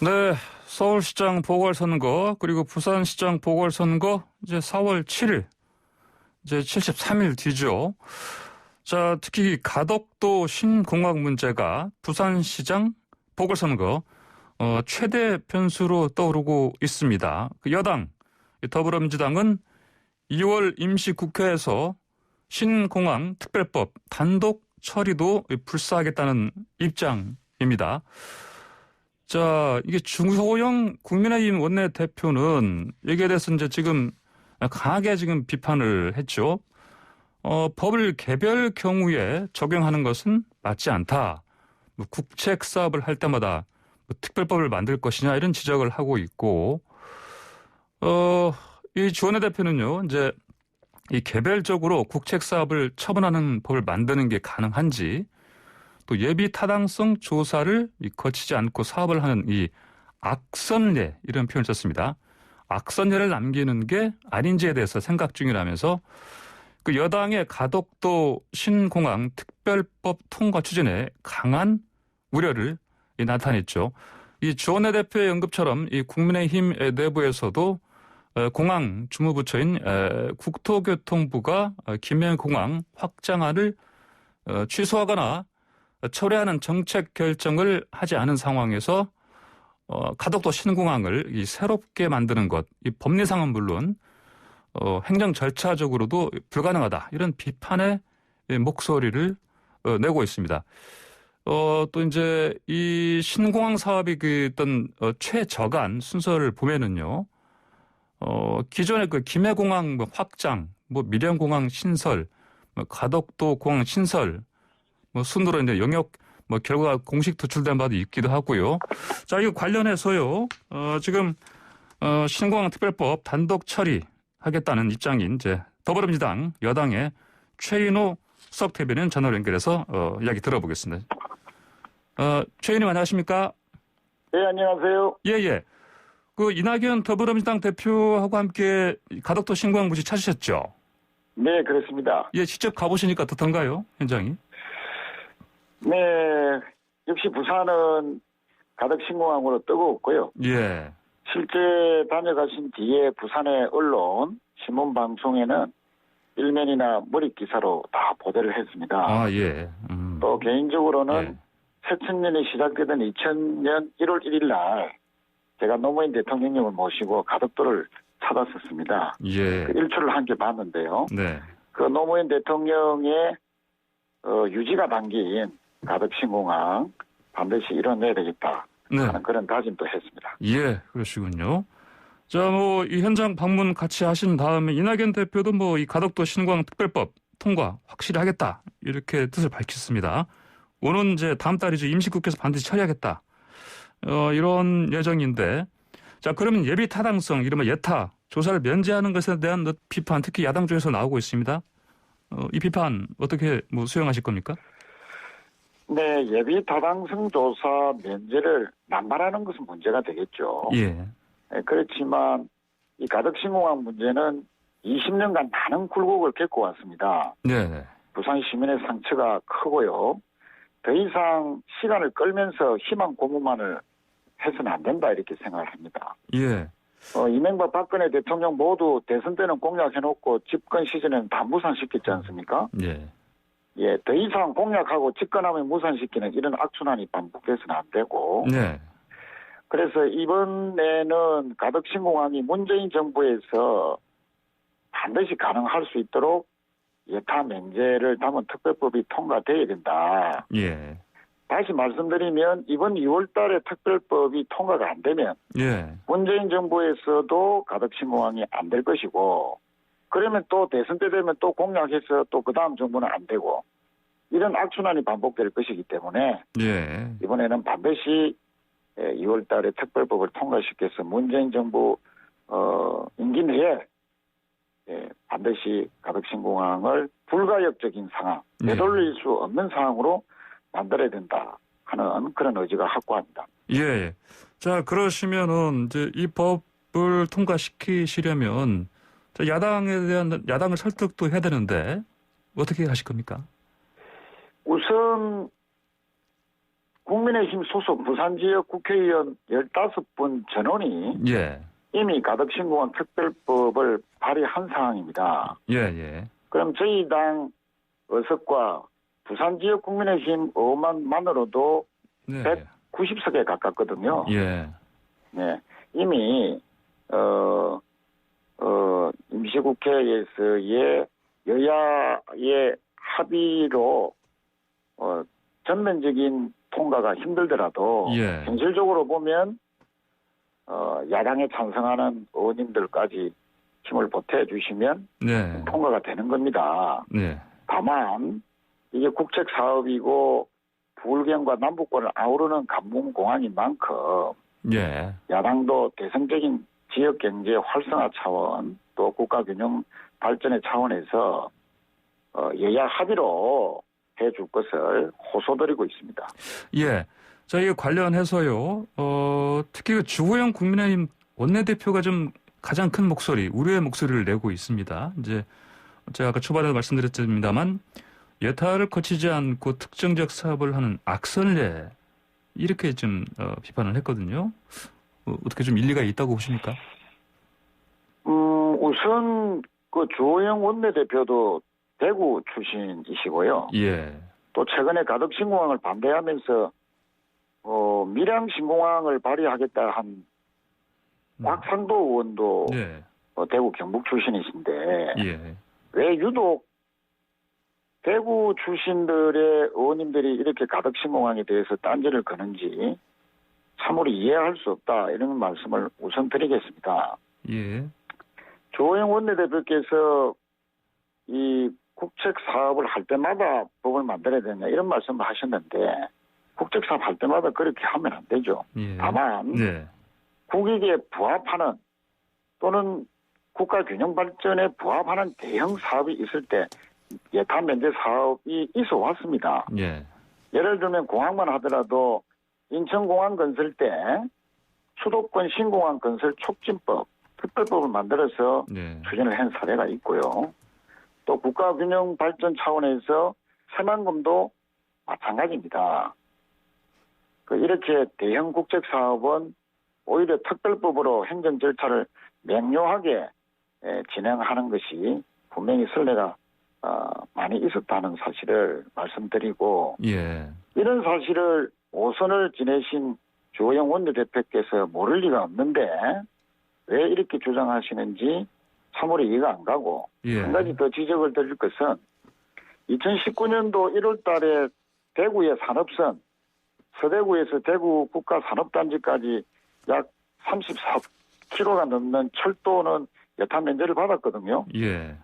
네, 서울시장 보궐선거 그리고 부산시장 보궐선거 이제 4월 7일 이제 73일 뒤죠. 자, 특히 가덕도 신공항 문제가 부산시장 보궐선거 최대 변수로 떠오르고 있습니다. 그 여당 더불어민주당은 2월 임시국회에서 신공항 특별법 단독 처리도 불사하겠다는 입장입니다. 자, 이게 중소형 국민의힘 원내대표는 여기에 대해서 이제 지금 강하게 지금 비판을 했죠. 법을 개별 경우에 적용하는 것은 맞지 않다. 국책 사업을 할 때마다 특별법을 만들 것이냐 이런 지적을 하고 있고, 이 주원내 대표는요, 이제 이 개별적으로 국책 사업을 처분하는 법을 만드는 게 가능한지, 또 예비 타당성 조사를 거치지 않고 사업을 하는 이 악선례 이런 표현을 썼습니다. 악선례를 남기는 게 아닌지에 대해서 생각 중이라면서 그 여당의 가덕도 신공항 특별법 통과 추진에 강한 우려를 나타냈죠. 이 주원내 대표의 언급처럼 이 국민의힘 내부에서도 공항 주무부처인 국토교통부가 김해공항 확장안을 취소하거나 철회하는 정책 결정을 하지 않은 상황에서 가덕도 신공항을 이 새롭게 만드는 것, 이 법리상은 물론 행정 절차적으로도 불가능하다. 이런 비판의 목소리를 내고 있습니다. 또 이제 이 신공항 사업이 그 어떤 최저간 순서를 보면은요, 기존의 그 김해공항 확장, 밀양공항 신설, 가덕도 공항 신설, 순으로 이제 영역 결과가 공식 도출된 바도 있기도 하고요. 자, 이거 관련해서요, 지금 신공항 특별법 단독 처리하겠다는 입장인 이제 더불어민주당 여당의 최인호 수석대변인 전화로 연결해서 이야기 들어보겠습니다. 최인호 안녕하십니까? 네, 안녕하세요. 예. 그 이낙연 더불어민주당 대표하고 함께 가덕도 신공항 부지 찾으셨죠? 네, 그렇습니다. 예, 직접 가보시니까 어떻던가요, 현장이? 네, 역시 부산은 가덕 신공항으로 뜨거웠고요. 예. 실제 다녀가신 뒤에 부산의 언론, 신문방송에는 일면이나 머릿 기사로 다 보도를 했습니다. 아, 예. 또 개인적으로는 예. 새천년이 시작되던 2000년 1월 1일 날 제가 노무현 대통령님을 모시고 가덕도를 찾았었습니다. 예. 그 일출을 함께 봤는데요. 네. 그 노무현 대통령의 유지가 담긴 가덕 신공항 반드시 이뤄내야 되겠다 하는 그런 다짐도 했습니다. 예, 그러시군요. 자, 이 현장 방문 같이 하신 다음에 이낙연 대표도 이 가덕도 신공항 특별법 통과 확실히 하겠다 이렇게 뜻을 밝혔습니다. 오는 이제 다음 달이죠. 임시국회에서 반드시 처리하겠다. 이런 예정인데, 자, 그러면 예비 타당성, 이른바 예타 조사를 면제하는 것에 대한 비판, 특히 야당 쪽에서 나오고 있습니다. 이 비판 어떻게 수용하실 겁니까? 네, 예비 타당성 조사 면제를 남발하는 것은 문제가 되겠죠. 예. 네, 그렇지만 이 가덕 신공항 문제는 20년간 많은 굴곡을 겪고 왔습니다. 네. 부산 시민의 상처가 크고요. 더 이상 시간을 끌면서 희망 고문만을 해서는 안 된다 이렇게 생각을 합니다. 예. 이명박 박근혜 대통령 모두 대선 때는 공약해놓고 집권 시즌에는 다 무산시켰지 않습니까? 예. 예, 더 이상 공약하고 집권하면 무산시키는 이런 악순환이 반복돼서는 안 되고. 네. 그래서 이번에는 가덕 신공항이 문재인 정부에서 반드시 가능할 수 있도록 예타 면제를 담은 특별법이 통과돼야 된다. 예. 다시 말씀드리면 이번 2월 달에 특별법이 통과가 안 되면 예. 문재인 정부에서도 가덕 신공항이 안 될 것이고 그러면 또 대선 때 되면 또 공약해서 또 그 다음 정부는 안 되고 이런 악순환이 반복될 것이기 때문에 예. 이번에는 반드시 2월 달에 특별법을 통과시켜서 문재인 정부 임기 내에 반드시 가덕 신공항을 불가역적인 상황, 되돌릴 수 없는 상황으로 만들어야 된다 하는 그런 의지가 확고합니다. 예. 자, 그러시면은 이제 이 법을 통과시키시려면 야당에 대한 야당을 설득도 해야 되는데 어떻게 하실 겁니까? 우선 국민의힘 소속 부산지역 국회의원 15분 전원이 예. 이미 가덕신공항 특별법을 발의한 상황입니다. 예, 예. 그럼 저희 당 의석과 부산지역 국민의힘 의원만으로도 네. 190석에 가깝거든요. 예. 네, 이미 임시국회에서의 여야의 합의로 전면적인 통과가 힘들더라도 예. 현실적으로 보면 야당에 찬성하는 의원님들까지 힘을 보태주시면 네. 통과가 되는 겁니다. 네. 다만 이게 국책 사업이고 부울경과 남북권을 아우르는 관문공항인 만큼 예. 야당도 대승적인 지역 경제 활성화 차원 또 국가균형 발전의 차원에서 여야 합의로 해줄 것을 호소드리고 있습니다. 예. 자, 이에 관련해서요, 특히 그 주호영 국민의힘 원내대표가 좀 가장 큰 목소리, 우려의 목소리를 내고 있습니다. 이제 제가 아까 초반에도 말씀드렸습니다만 예타를 거치지 않고 특정적 사업을 하는 악선례 이렇게 좀 비판을 했거든요. 어떻게 좀 일리가 있다고 보십니까? 우선 그 주호영 원내대표도 대구 출신이시고요. 예. 또 최근에 가덕신공항을 반대하면서 밀양신공항을 발의하겠다 한 곽상도 의원도 예. 대구 경북 출신이신데 예. 왜 유독 대구 출신들의 의원님들이 이렇게 가덕신공항에 대해서 딴지를 거는지 참으로 이해할 수 없다 이런 말씀을 우선 드리겠습니다. 예. 조호영 원내대표께서 이 국책 사업을 할 때마다 법을 만들어야 되냐 이런 말씀을 하셨는데 국책 사업 할 때마다 그렇게 하면 안 되죠. 예. 다만 네. 국익에 부합하는 또는 국가 균형 발전에 부합하는 대형 사업이 있을 때 예타 면제 사업이 있어 왔습니다. 예. 예를 들면 공항만 하더라도 인천공항 건설 때 수도권 신공항 건설 촉진법 특별법을 만들어서 네. 추진을 한 사례가 있고요. 또 국가균형 발전 차원에서 새만금도 마찬가지입니다. 이렇게 대형 국책 사업은 오히려 특별법으로 행정 절차를 명료하게 진행하는 것이 분명히 선례가 많이 있었다는 사실을 말씀드리고 예. 이런 사실을 5선을 지내신 주호영 원내대표께서 모를 리가 없는데 왜 이렇게 주장하시는지 참으로 이해가 안 가고 예. 한 가지 더 지적을 드릴 것은 2019년도 1월 달에 대구의 산업선 서대구에서 대구 국가산업단지까지 약 34km가 넘는 철도는 예타 면제를 받았거든요. 예.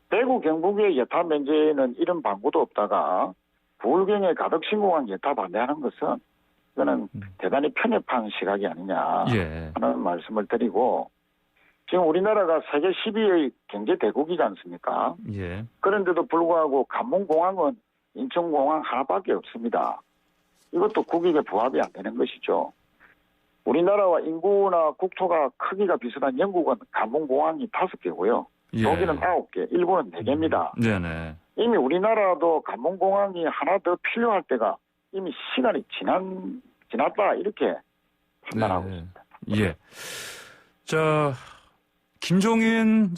대구 경북의 예타 면제에는 이런 방구도 없다가 부울경의 가덕신공항 예타 반대하는 것은 이거는 대단히 편협한 시각이 아니냐 예. 하는 말씀을 드리고 지금 우리나라가 세계 10위의 경제 대국이지 않습니까? 예. 그런데도 불구하고 관문공항은 인천공항 하나밖에 없습니다. 이것도 국익에 부합이 안 되는 것이죠. 우리나라와 인구나 국토가 크기가 비슷한 영국은 관문공항이 5개고요. 예. 독일은 9개, 일본은 4개입니다. 네네. 이미 우리나라도 관문공항이 하나 더 필요할 때가 이미 시간이 지났다 이렇게 판단하고 네. 있습니다. 예. 자, 김종인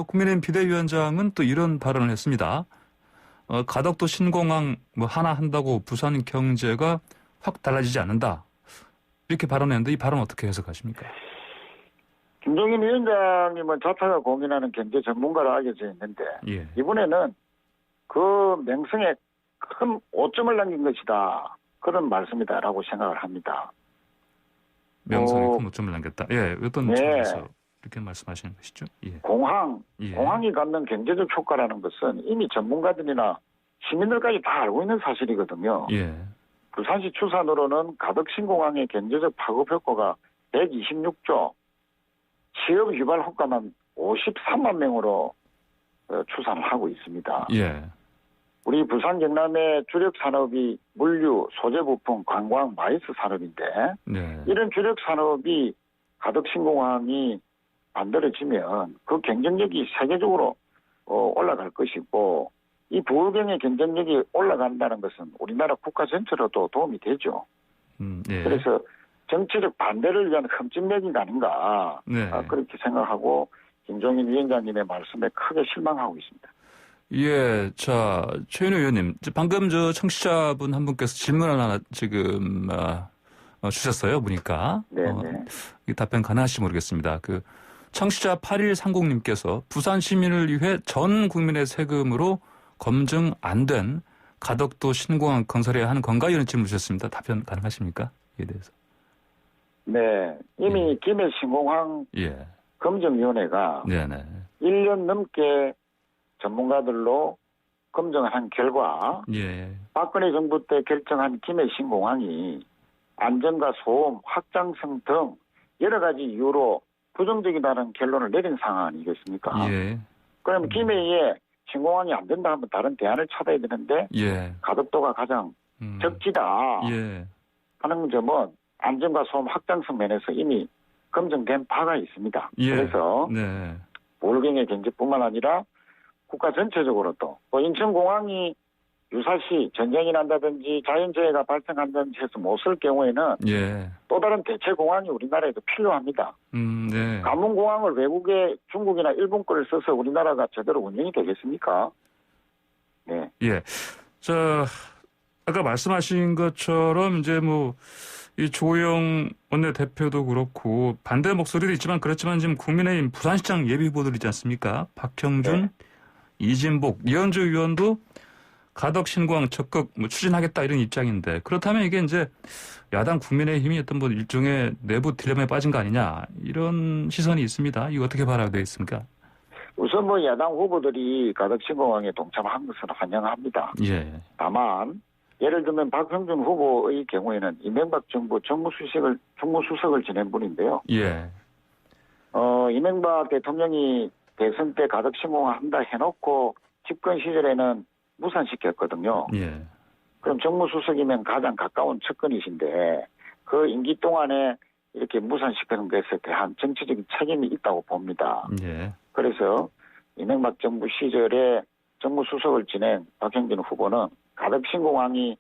국민의힘 비대위원장은 또 이런 발언을 했습니다. 가덕도 신공항 하나 한다고 부산 경제가 확 달라지지 않는다. 이렇게 발언했는데 이 발언 어떻게 해석하십니까? 김종인 위원장님은 자타가 공인하는 경제 전문가로 알려져 있는데 예. 이번에는 그 명성에 큰 오점을 남긴 것이다. 그런 말씀이다라고 생각을 합니다. 명성에 큰 오점을 남겼다. 예, 어떤 네. 점에서 이렇게 말씀하시는 것이죠? 예. 공항이 갖는 경제적 효과라는 것은 이미 전문가들이나 시민들까지 다 알고 있는 사실이거든요. 예. 부산시 추산으로는 가덕신공항의 경제적 파급 효과가 126조, 취업 유발 효과만 53만 명으로 추산을 하고 있습니다. 예. 우리 부산 경남의 주력 산업이 물류, 소재 부품, 관광, 마이스 산업인데 네. 이런 주력 산업이 가덕신공항이 만들어지면 그 경쟁력이 세계적으로 올라갈 것이고 이 부울경의 경쟁력이 올라간다는 것은 우리나라 국가 전체로도 도움이 되죠. 예. 그래서 정치적 반대를 위한 흠집내기가 아닌가 네. 그렇게 생각하고 김종인 위원장님의 말씀에 크게 실망하고 있습니다. 예, 자, 최윤호 의원님, 방금 저 청취자분 한 분께서 질문을 하나 지금 주셨어요, 보니까. 네네. 이 답변 가능하실지 모르겠습니다. 그 청취자 8130님께서 부산 시민을 위해 전 국민의 세금으로 검증 안 된 가덕도 신공항 건설해야 하는 건가 이런 질문 주셨습니다. 답변 가능하십니까? 이에 대해서. 네, 이미 김해 신공항 예. 검증위원회가 네네. 1년 넘게 전문가들로 검증을 한 결과 예. 박근혜 정부 때 결정한 김해 신공항이 안전과 소음, 확장성 등 여러 가지 이유로 부정적이다는 결론을 내린 상황 아니겠습니까? 예. 그럼 김해에 신공항이 안 된다 하면 다른 대안을 찾아야 되는데 예. 가덕도가 가장 적지다 예. 하는 점은 안전과 소음 확장성 면에서 이미 검증된 바가 있습니다. 예. 그래서 네. 부울경의 경제뿐만 아니라 국가 전체적으로도 또 인천공항이 유사시 전쟁이 난다든지 자연재해가 발생한다든지 해서 못 쓸 경우에는 예. 또 다른 대체 공항이 우리나라에도 필요합니다. 네. 관문공항을 외국에 중국이나 일본 거를 써서 우리나라가 제대로 운영이 되겠습니까? 네. 예. 자, 아까 말씀하신 것처럼 이제 뭐 이 조영 원내대표도 그렇고 반대 목소리도 있지만 그렇지만 지금 국민의힘 부산시장 예비 후보들 있지 않습니까? 박형준, 네. 이진복, 이현주 의원도 가덕 신공항 적극 추진하겠다 이런 입장인데 그렇다면 이게 이제 야당 국민의힘이 어떤 뭐 일종의 내부 딜레마에 빠진 거 아니냐 이런 시선이 있습니다. 이거 어떻게 바라보고 있습니까? 우선 뭐 야당 후보들이 가덕 신공항에 동참한 것은 환영합니다. 예. 다만 예를 들면 박형준 후보의 경우에는 이명박 정부 정무수석을 지낸 분인데요. 예. 이명박 대통령이 대선 때 가덕 신공항 한다 해놓고 집권 시절에는 무산시켰거든요. 예. 그럼 정무수석이면 가장 가까운 측근이신데 그 임기 동안에 이렇게 무산시키는 것에 대한 정치적인 책임이 있다고 봅니다. 예. 그래서 이명박 정부 시절에 정무수석을 지낸 박형준 후보는 가덕 신공항이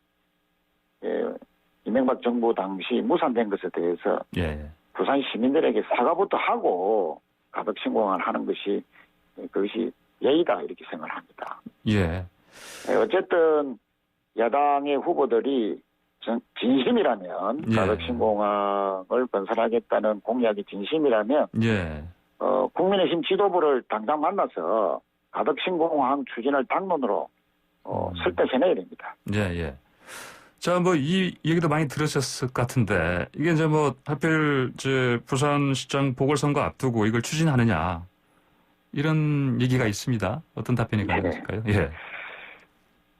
이명박 정부 당시 무산된 것에 대해서 예. 부산 시민들에게 사과부터 하고 가덕 신공항을 하는 것이 그것이 예의다 이렇게 생각합니다. 예. 어쨌든 야당의 후보들이 진심이라면 예. 가덕 신공항을 건설하겠다는 공약이 진심이라면 예. 국민의힘 지도부를 당장 만나서 가덕 신공항 추진을 당론으로 설득해내야 됩니다. 예, 예. 자, 뭐, 이 얘기도 많이 들으셨을 것 같은데, 이게 이제 뭐, 하필, 부산시장 보궐선거 앞두고 이걸 추진하느냐, 이런 얘기가 있습니다. 어떤 답변이 가능하실까요? 예.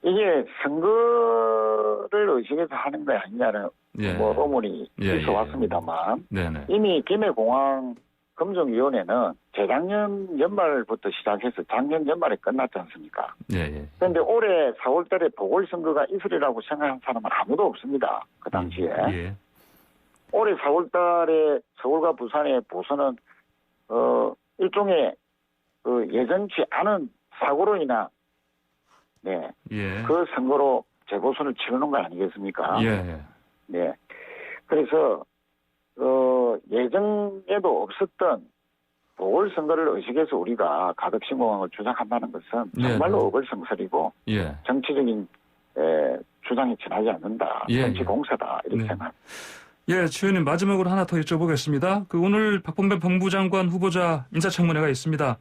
이게 선거를 의식해서 하는 거 아니냐는 예. 뭐 의문이 예, 있어 왔습니다만, 네네. 이미 김해공항 검증위원회는 재작년 연말부터 시작해서 작년 연말에 끝났지 않습니까? 예, 예. 그런데 올해 4월 달에 보궐선거가 있으리라고 생각한 사람은 아무도 없습니다. 그 당시에. 예. 올해 4월 달에 서울과 부산의 보선은, 일종의, 예전치 않은 사고로 인한, 네. 예. 그 선거로 재보선을 치르는 거 아니겠습니까? 예. 네. 그래서, 예정에도 없었던 보궐선거를 의식해서 우리가 가덕 신공항을 주장한다는 것은 정말로 네. 어불성설이고 예. 정치적인 주장이 지나지 않는다. 예, 정치 예. 공세다. 이렇게 네. 생각합니다. 예, 최 의원님 마지막으로 하나 더 여쭤보겠습니다. 오늘 박범계 법무장관 후보자 인사청문회가 있습니다.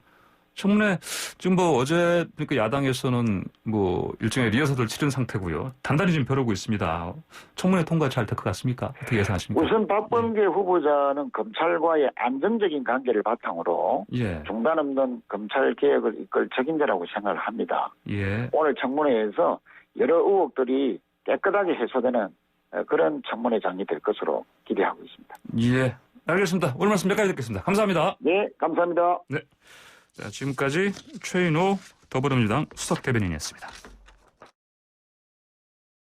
청문회 지금 뭐 어제 그러니까 야당에서는 뭐 일종의 리허설을 치른 상태고요. 단단히 지금 벼르고 있습니다. 청문회 통과 잘 될 것 같습니까? 어떻게 예상하십니까? 우선 박범계 후보자는 검찰과의 안정적인 관계를 바탕으로 예. 중단 없는 검찰 개혁을 이끌 책임자라고 생각을 합니다. 예. 오늘 청문회에서 여러 의혹들이 깨끗하게 해소되는 그런 청문회장이 될 것으로 기대하고 있습니다. 예. 알겠습니다. 오늘 말씀 여기까지 듣겠습니다. 감사합니다. 네, 감사합니다. 네. 자, 지금까지 최인호 더불어민주당 수석 대변인이었습니다.